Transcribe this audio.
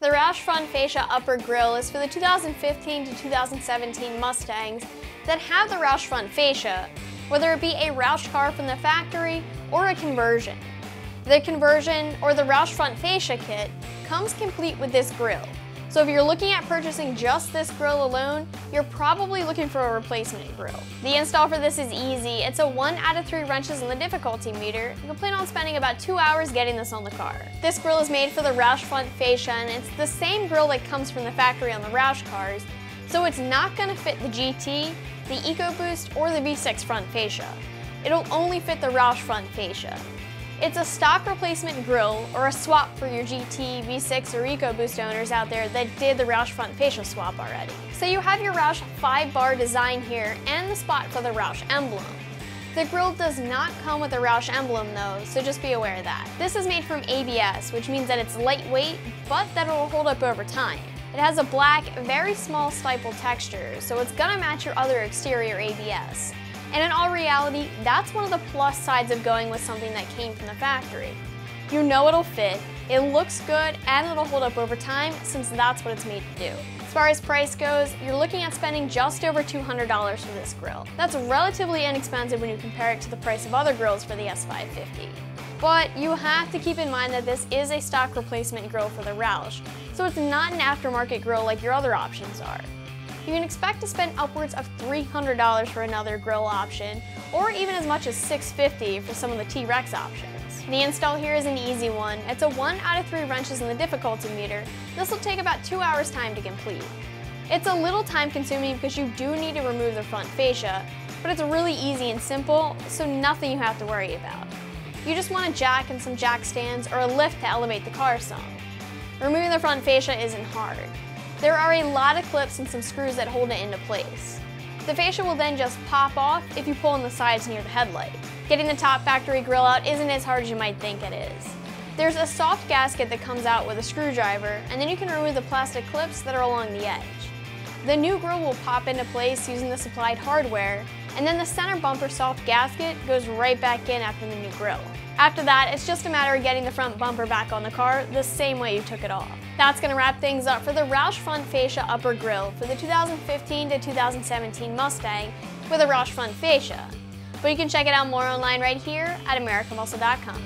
The Roush Front Fascia Upper Grille is for the 2015 to 2017 Mustangs that have the Roush Front Fascia, whether it be a Roush car from the factory or a conversion. The conversion, or the Roush Front Fascia kit, comes complete with this grille. So if you're looking at purchasing just this grille alone, you're probably looking for a replacement grille. The install for this is easy. It's a 1 out of 3 wrenches in the difficulty meter. You'll plan on spending about 2 hours getting this on the car. This grille is made for the Roush Front Fascia, and it's the same grille that comes from the factory on the Roush cars, so it's not going to fit the GT, the EcoBoost, or the V6 Front Fascia. It'll only fit the Roush Front Fascia. It's a stock replacement grille, or a swap for your GT, V6, or EcoBoost owners out there that did the Roush Front Fascia swap already. So you have your Roush 5-bar design here and the spot for the Roush emblem. The grille does not come with a Roush emblem though, so just be aware of that. This is made from ABS, which means that it's lightweight, but that it'll hold up over time. It has a black, very small stipple texture, so it's gonna match your other exterior ABS. And in all reality, that's one of the plus sides of going with something that came from the factory. You know it'll fit, it looks good, and it'll hold up over time since that's what it's made to do. As far as price goes, you're looking at spending just over $200 for this grille. That's relatively inexpensive when you compare it to the price of other grilles for the S550. But you have to keep in mind that this is a stock replacement grille for the Roush, so it's not an aftermarket grille like your other options are. You can expect to spend upwards of $300 for another grille option, or even as much as $650 for some of the T-Rex options. The install here is an easy one. It's a 1 out of 3 wrenches in the difficulty meter. This will take about 2 hours time to complete. It's a little time consuming because you do need to remove the front fascia, but it's really easy and simple, so nothing you have to worry about. You just want a jack and some jack stands or a lift to elevate the car some. Removing the front fascia isn't hard. There are a lot of clips and some screws that hold it into place. The fascia will then just pop off if you pull on the sides near the headlight. Getting the top factory grille out isn't as hard as you might think it is. There's a soft gasket that comes out with a screwdriver, and then you can remove the plastic clips that are along the edge. The new grille will pop into place using the supplied hardware, and then the center bumper soft gasket goes right back in after the new grille. After that, it's just a matter of getting the front bumper back on the car the same way you took it off. That's going to wrap things up for the Roush Front Fascia Upper Grille for the 2015 to 2017 Mustang with a Roush Front Fascia. But you can check it out more online right here at AmericanMuscle.com.